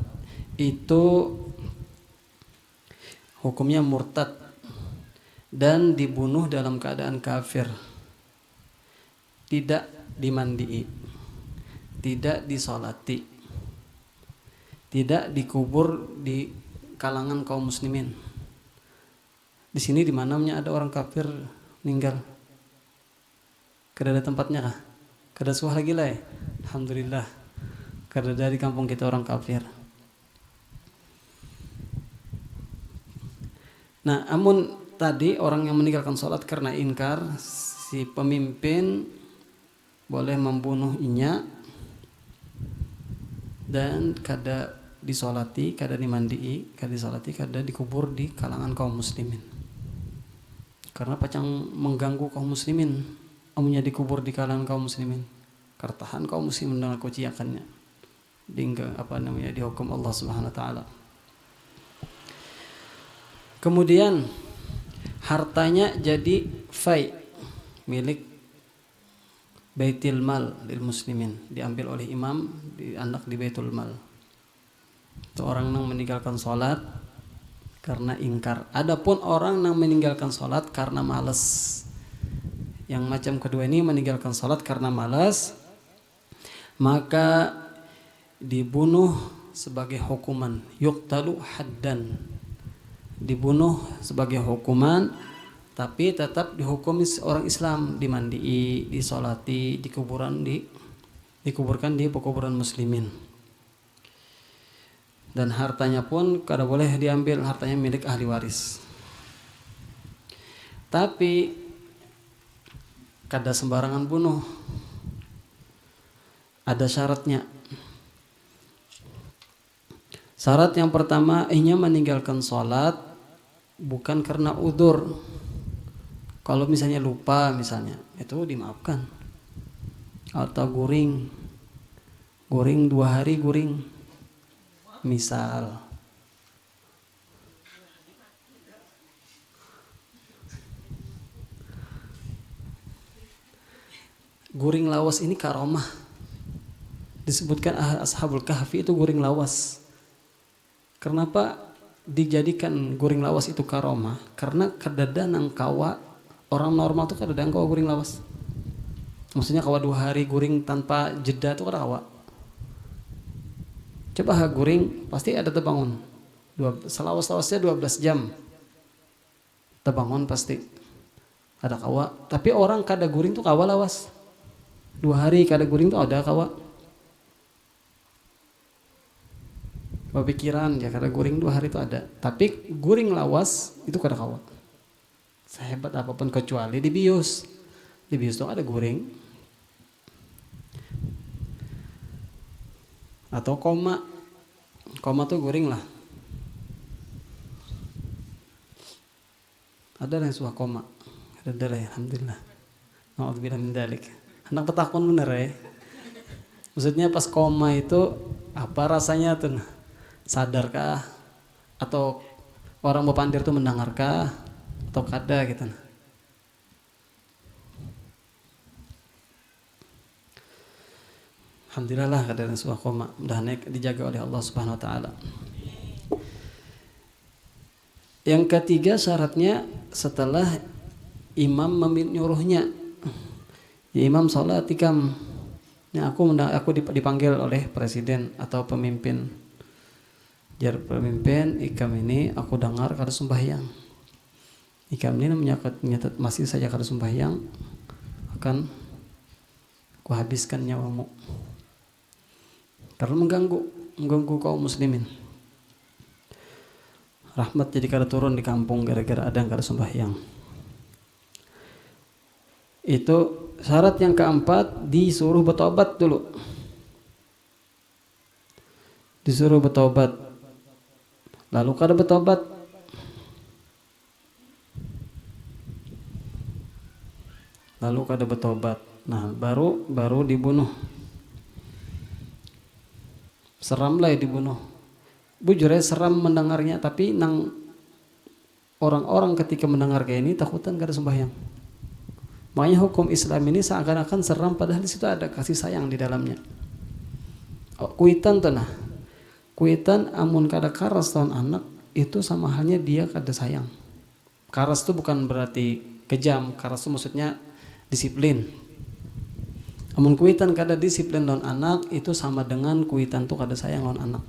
itu hukumnya murtad dan dibunuh dalam keadaan kafir. Tidak dimandii, tidak disolati, tidak dikubur di kalangan kaum muslimin. Di sini di mananya ada orang kafir meninggal, kada ada tempatnya kah? Kada suah lagi lah ya. Alhamdulillah. Kada dari kampung kita orang kafir. Nah, amun tadi orang yang meninggalkan sholat karena ingkar, si pemimpin boleh membunuh inya dan kada disolati, kada dimandii, kada disolati, kada dikubur di kalangan kaum muslimin. Karena pacang mengganggu kaum muslimin. Amunnya dikubur di kalangan kaum muslimin, kartahan kaum muslimin dengan kuciakannya, dihukum Allah Subhanahu wa taala. Kemudian hartanya jadi fai, milik Baitul Mal lil muslimin, diambil oleh imam, dianak di Baitul Mal. Itu orang yang meninggalkan sholat karena ingkar. Adapun orang yang meninggalkan sholat karena malas, yang macam kedua ini meninggalkan salat karena malas, maka dibunuh sebagai hukuman, yuqtalu haddan, dibunuh sebagai hukuman, tapi tetap dihukumi orang Islam, dimandii, disolati, dikuburkan di pekuburan muslimin. Dan hartanya pun kada boleh diambil, hartanya milik ahli waris. Tapi kada sembarangan bunuh, ada syaratnya. Syarat yang pertama, ihnya meninggalkan sholat bukan karena udzur. Kalau misalnya lupa misalnya, itu dimaafkan. Atau guring 2 hari guring. Misal guring lawas ini karomah. Disebutkan Ashabul Kahfi itu guring lawas. Kenapa dijadikan guring lawas itu karomah? Karena kedadanang kawa orang normal tuh kadang kawa guring lawas. Maksudnya kawa 2 hari guring tanpa jeda tuh kada kawa. Coba guring pasti ada terbangun. Selawas-lawasnya 12 jam. Terbangun pasti. Ada kawa. Tapi orang kada guring tuh kawa lawas. 2 hari kada guring tuh ada kawa. Pikiran ya kada guring 2 hari itu ada. Tapi guring lawas itu kada kawa. Sehebat apapun kecuali di bius. Di bius tuh ada guring. Atau koma tuh guring lah. Ada yang suka koma. Ada ya, alhamdulillah. Nauzubillah min dzalik. Anak petakun bener ya. Maksudnya pas koma itu apa rasanya tuh? Sadarkah? Atau orang bepandir tuh mendengarkah? Atau kada gitu. Alhamdulillah lah keadaan suah koma, mudah-mudahan dijaga oleh Allah Subhanahu wa taala. Yang ketiga syaratnya setelah imam menyuruhnya. Ya imam salat ikam. Ya aku dipanggil oleh presiden atau pemimpin. Jar pemimpin ikam ini aku dengar kada sembahyang. Ikam ini menyatat masih saja kada sembahyang akan kuhabiskan nyawamu. Karena mengganggu kaum muslimin. Rahmat jadi kada turun di kampung gara-gara ada yang kada sembahyang. Itu syarat yang keempat, disuruh bertobat dulu. Disuruh bertobat. Lalu kada bertobat, nah baru dibunuh. Seram lah dibunuh. Bujur seram mendengarnya, tapi nang orang-orang ketika mendengar kayak ini takutan kada sembahyang. Makanya hukum Islam ini seakan-akan seram padahal di situ ada kasih sayang di dalamnya. Kuitan tuh nah. Kuitan amun kada karas tahun anak itu sama halnya dia kada sayang. Karas itu bukan berarti kejam, karas itu maksudnya disiplin. Amun kuitan kada disiplin lawan anak itu sama dengan kuitan tuh kada sayang lawan anak.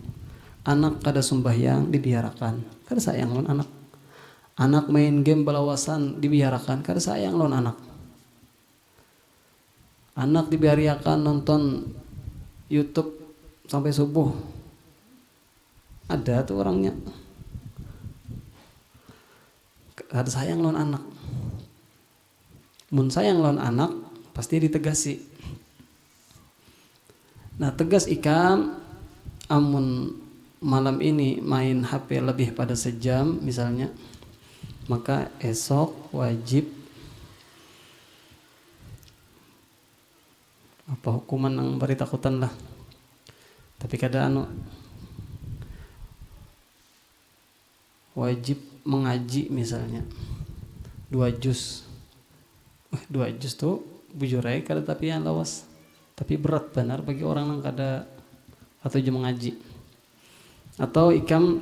Anak kada sembahyang dibiarkan, kada sayang lawan anak. Anak main game balawasan dibiarkan, kada sayang lawan anak. Anak dibiarkan nonton YouTube sampai subuh. Ada tuh orangnya. Kada sayang lawan anak. Mun sayang lawan anak pasti ditegasi. Nah tegas ikam amun malam ini main HP lebih pada sejam misalnya, maka esok wajib apa hukuman yang beri takutan lah. Tapi kada wajib mengaji misalnya 2 juz. 2 juz tuh bujur aja kada tapi yang lawas. Tapi berat benar bagi orang yang kada atau jam mengaji. Atau ikam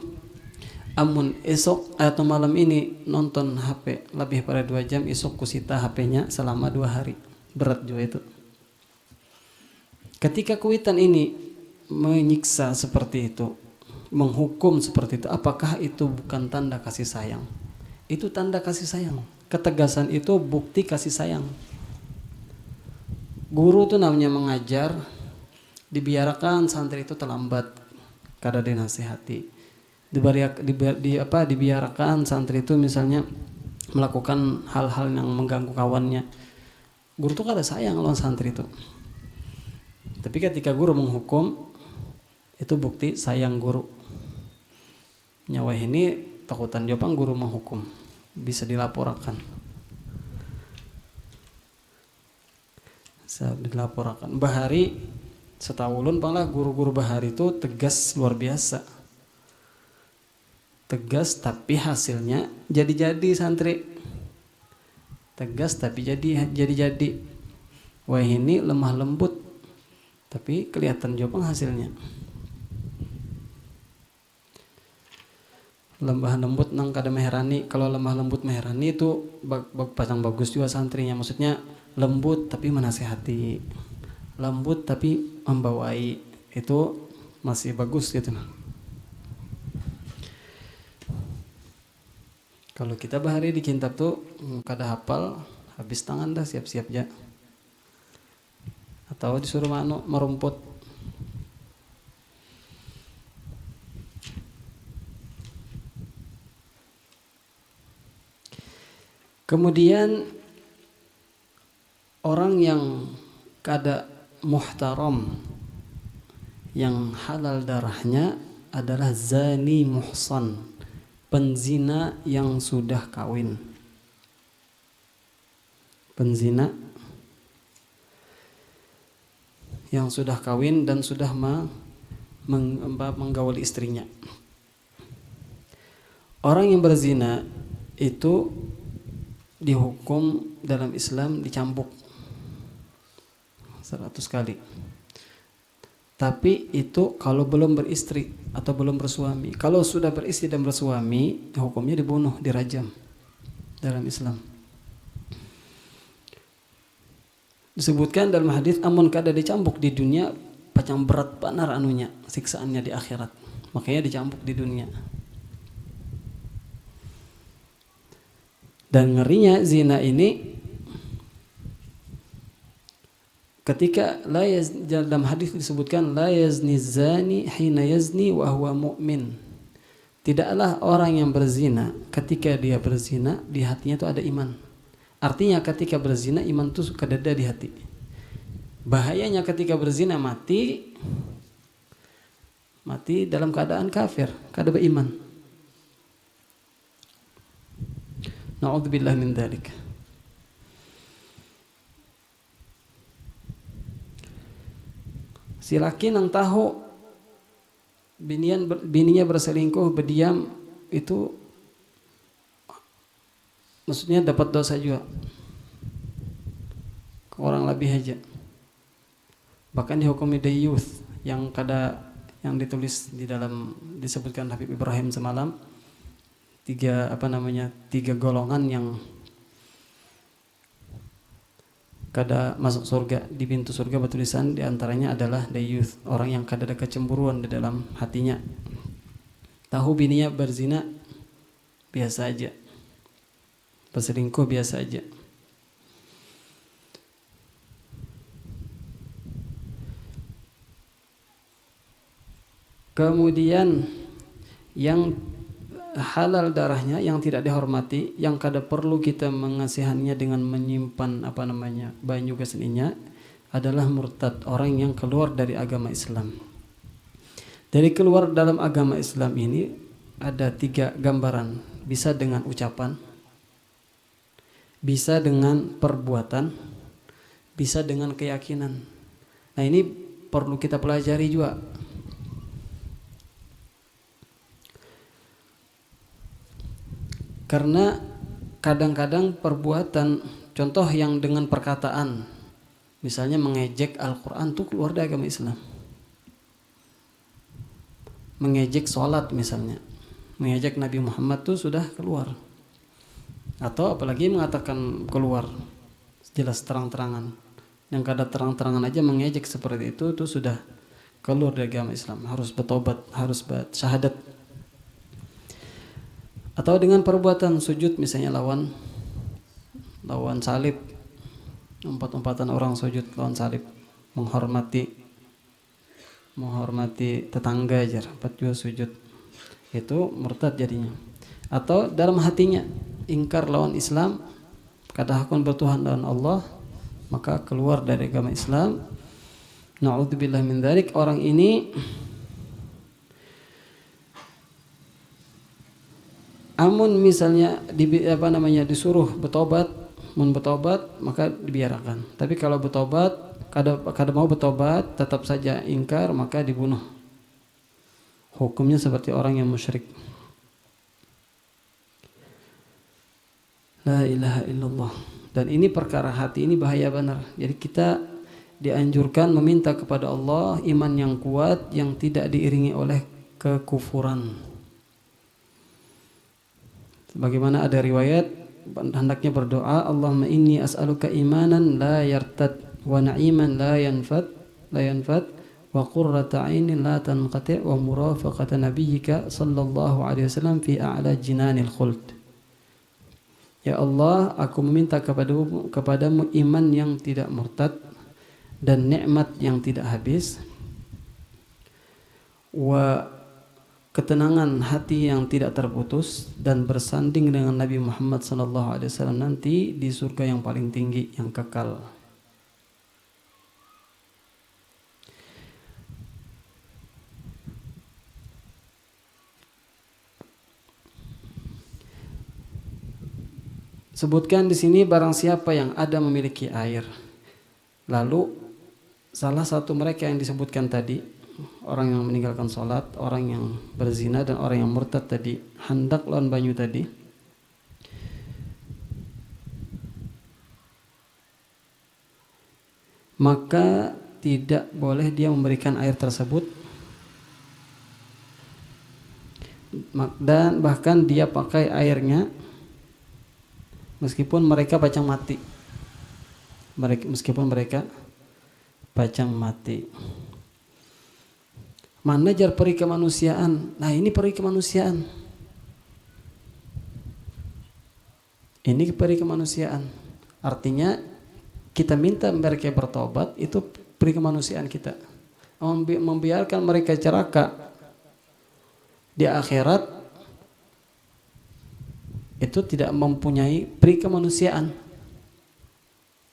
amun esok atau malam ini nonton HP lebih pada 2 jam, esok kusita HP-nya selama 2 hari. Berat juga itu. Ketika kuitan ini menyiksa seperti itu, menghukum seperti itu, apakah itu bukan tanda kasih sayang? Itu tanda kasih sayang. Ketegasan itu bukti kasih sayang. Guru tuh namanya mengajar, dibiarkan santri itu terlambat, kada dinasihati. Dibiarkan santri itu misalnya melakukan hal-hal yang mengganggu kawannya. Guru tuh kada sayang lawan santri itu. Tapi ketika guru menghukum, itu bukti sayang guru. nyawa ini takutan Jepang guru menghukum bisa dilaporkan bahari setahun panglah guru-guru bahari itu tegas luar biasa, tegas tapi hasilnya jadi-jadi santri, tegas tapi jadi wah ini lemah lembut tapi kelihatan Jepang hasilnya lemah lembut nang kada meherani. Kalau lemah lembut meherani itu pasang bagus juga santrinya, maksudnya lembut tapi menasehati, lembut tapi membawai, itu masih bagus gitu. Kalau kita bahari di kintab tuh kada hafal habis tangan dah siap-siap aja, atau disuruh merumput. Kemudian orang yang kada muhtaram, yang halal darahnya adalah zani muhsan, penzina yang sudah kawin. Penzina yang sudah kawin dan sudah menggauli istrinya. Orang yang berzina itu dihukum dalam Islam dicambuk 100 kali. Tapi itu kalau belum beristri atau belum bersuami. Kalau sudah beristri dan bersuami, hukumnya dibunuh, dirajam dalam Islam. Disebutkan dalam hadis, amun kada dicambuk di dunia, pacang berat panar anunya, siksaannya di akhirat. Makanya dicambuk di dunia. Dan ngerinya zina ini ketika dalam hadis disebutkan la yazni zani hina yazni wa huwa mu'min. Tidaklah orang yang berzina ketika dia berzina di hatinya itu ada iman. Artinya ketika berzina iman itu suka ada di hati. Bahayanya ketika berzina mati dalam keadaan kafir, kada beriman. Na'udzubillah min dzalik. Si laki nang tahu bininya berselingkuh berdiam itu maksudnya dapat dosa juga. Orang lebih aja. Bahkan dihukumi dayuth yang ditulis di dalam disebutkan Habib Ibrahim semalam. Tiga golongan yang kada masuk surga, di pintu surga bertulisan diantaranya adalah dayuth, orang yang kada ada kecemburuan di dalam hatinya, tahu bininya berzina biasa aja, berselingkuh biasa aja. Kemudian yang halal darahnya yang tidak dihormati, yang kada perlu kita mengasihaninya dengan menyimpan banyu keseninya, adalah murtad, orang yang keluar dari agama Islam. Dari keluar dalam agama Islam ini ada 3 gambaran, bisa dengan ucapan, bisa dengan perbuatan, bisa dengan keyakinan. Nah ini perlu kita pelajari juga. Karena kadang-kadang perbuatan, contoh yang dengan perkataan, misalnya mengejek Al-Quran itu keluar dari agama Islam. Mengejek sholat misalnya, mengejek Nabi Muhammad itu sudah keluar. Atau apalagi mengatakan keluar, jelas terang-terangan. Yang kada terang-terangan aja mengejek seperti itu sudah keluar dari agama Islam. Harus bertobat, harus syahadat. Atau dengan perbuatan sujud misalnya lawan salib, empat-empatan orang sujud lawan salib, menghormati tetangga aja, 4 juga sujud, itu murtad jadinya. Atau dalam hatinya ingkar lawan Islam, kada hakun bertuhan lawan Allah, maka keluar dari agama Islam. Na'udzubillah min dzalik. Orang ini Amun misalnya disuruh bertobat, maka dibiarkan. Tapi kalau bertobat, kada mau bertobat, tetap saja ingkar, maka dibunuh. Hukumnya seperti orang yang musyrik. La ilaha illallah. Dan ini perkara hati, ini bahaya benar. Jadi kita dianjurkan meminta kepada Allah iman yang kuat yang tidak diiringi oleh kekufuran. Sebagaimana ada riwayat hendaknya berdoa, Allahumma inni as'aluka imanan la yartad wa na'iman la yanfad wa qurrata 'ainin la tanqati' wa murafaqata nabiyyika sallallahu alaihi wasallam fi a'la jinanil khuld. Ya Allah, aku meminta kepadamu iman yang tidak murtad dan nikmat yang tidak habis, wa ketenangan hati yang tidak terputus, dan bersanding dengan Nabi Muhammad SAW nanti di surga yang paling tinggi yang kekal. Sebutkan di sini barang siapa yang ada memiliki air. Lalu salah satu mereka yang disebutkan tadi, orang yang meninggalkan sholat, orang yang berzina, dan orang yang murtad tadi, hendak lawan banyu tadi, maka tidak boleh dia memberikan air tersebut, dan bahkan dia pakai airnya meskipun mereka pacang mati. Meskipun mereka pacang mati. Mana jar peri kemanusiaan? Nah, ini peri kemanusiaan. Ini peri kemanusiaan. Artinya kita minta mereka bertobat, itu peri kemanusiaan kita. Membiarkan mereka celaka di akhirat itu tidak mempunyai peri kemanusiaan.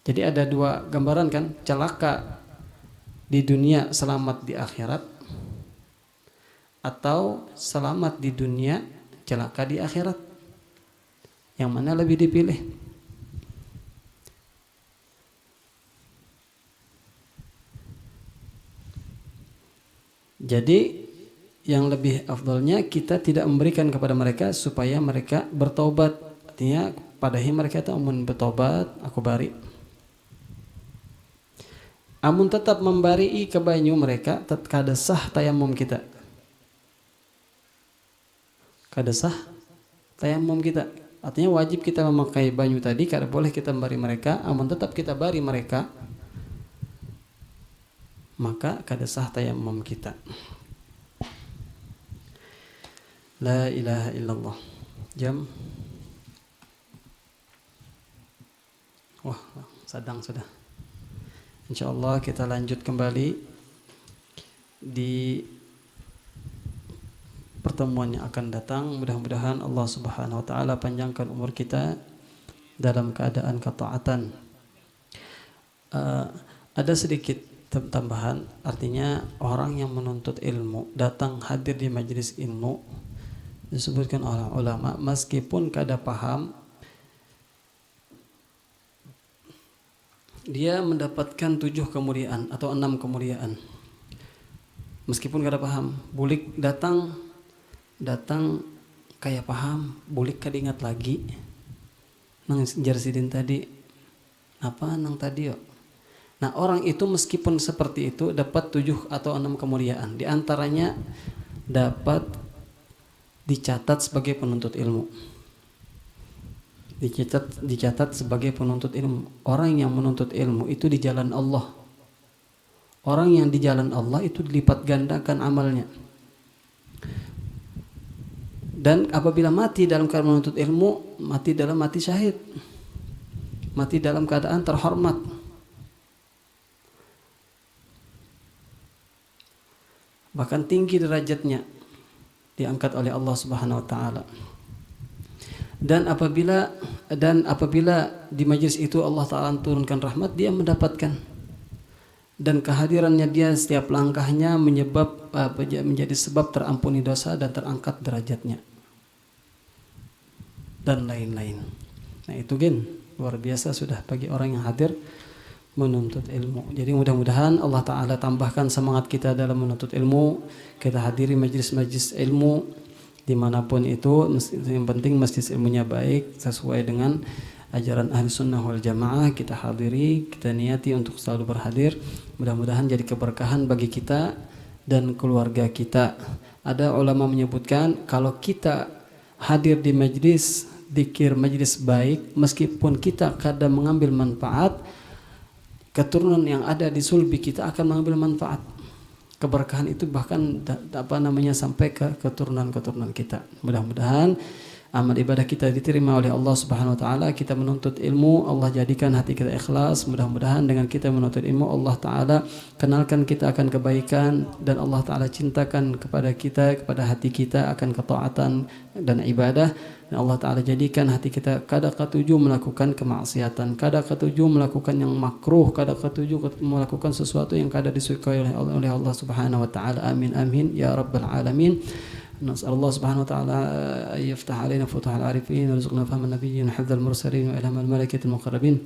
Jadi ada dua gambaran kan, celaka di dunia, selamat di akhirat, atau selamat di dunia, celaka di akhirat. Yang mana lebih dipilih? Jadi yang lebih afdalnya kita tidak memberikan kepada mereka supaya mereka bertobat. Artinya padahi mereka itu amun bertobat, aku bari. Amun tetap membari ke banyu mereka, kada sah tayamum kita. Kada sah tayamum kita. Artinya wajib kita memakai banyu tadi, kada boleh kita membari mereka. Amun tetap kita bari mereka, maka kada sah tayamum kita. La ilaha illallah. Jam. Wah, sedang sudah. InsyaAllah kita lanjut kembali di pertemuan yang akan datang. Mudah-mudahan Allah Subhanahu wa taala panjangkan umur kita dalam keadaan ketaatan. Ada sedikit tambahan, artinya orang yang menuntut ilmu datang hadir di majelis ilmu, disebutkan oleh ulama, meskipun kada paham, dia mendapatkan 7 kemuliaan atau 6 kemuliaan. Meskipun kada paham, bulik datang kayak paham, bulik kada ingat lagi. Nang jarsidin tadi, apa nang tadi yo? Nah, orang itu meskipun seperti itu dapat 7 atau 6 kemuliaan. Di antaranya dapat dicatat sebagai penuntut ilmu. Dicatat sebagai penuntut ilmu. Orang yang menuntut ilmu itu di jalan Allah. Orang yang di jalan Allah itu dilipat gandakan amalnya. Dan apabila mati dalam keadaan menuntut ilmu, mati syahid. Mati dalam keadaan terhormat. Bahkan tinggi derajatnya, diangkat oleh Allah Subhanahu wa taala. Dan apabila di majlis itu Allah Ta'ala turunkan rahmat, dia mendapatkan, dan kehadirannya dia setiap langkahnya menjadi sebab terampuni dosa dan terangkat derajatnya. dan lain-lain. Nah itu luar biasa sudah bagi orang yang hadir menuntut ilmu. Jadi mudah-mudahan Allah Ta'ala tambahkan semangat kita dalam menuntut ilmu. Kita hadiri majlis-majlis ilmu dimanapun itu, yang penting majlis ilmunya baik sesuai dengan ajaran ahli sunnah wal jamaah. Kita hadiri, kita niati untuk selalu berhadir. Mudah-mudahan jadi keberkahan bagi kita dan keluarga kita. Ada ulama menyebutkan kalau kita hadir di majlis dzikir, majlis baik, meskipun kita kadang mengambil manfaat, keturunan yang ada di sulbi kita akan mengambil manfaat. Keberkahan itu bahkan sampai ke keturunan-keturunan kita. Mudah-mudahan amal ibadah kita diterima oleh Allah Subhanahu wa taala. Kita menuntut ilmu, Allah jadikan hati kita ikhlas. Mudah-mudahan dengan kita menuntut ilmu, Allah taala kenalkan kita akan kebaikan, dan Allah taala cintakan kepada kita, kepada hati kita akan ketaatan dan ibadah. Dan Allah taala jadikan hati kita kadang ketujuh melakukan kemaksiatan, kadang ketujuh melakukan yang makruh, kadang ketujuh melakukan sesuatu yang kadang disukai oleh Allah Subhanahu wa taala. Amin amin ya rabbal alamin. نسأل الله سبحانه وتعالى أن يفتح علينا فتوح العارفين ويرزقنا فهم النبيين وحفظ المرسلين وإلهام الملائكة المقربين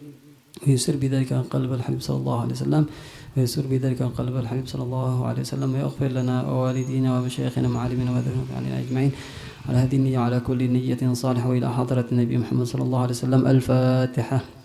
ويسر بذلك عن قلب الحبيب صلى الله عليه وسلم ويسر بذلك عن قلب الحبيب صلى الله عليه وسلم ويغفر لنا ووالدينا ومشايخنا ومعلمنا وذرنا علينا أجمعين على هذه النية وعلى كل نية صالحة وإلى حضرة النبي محمد صلى الله عليه وسلم. الفاتحة.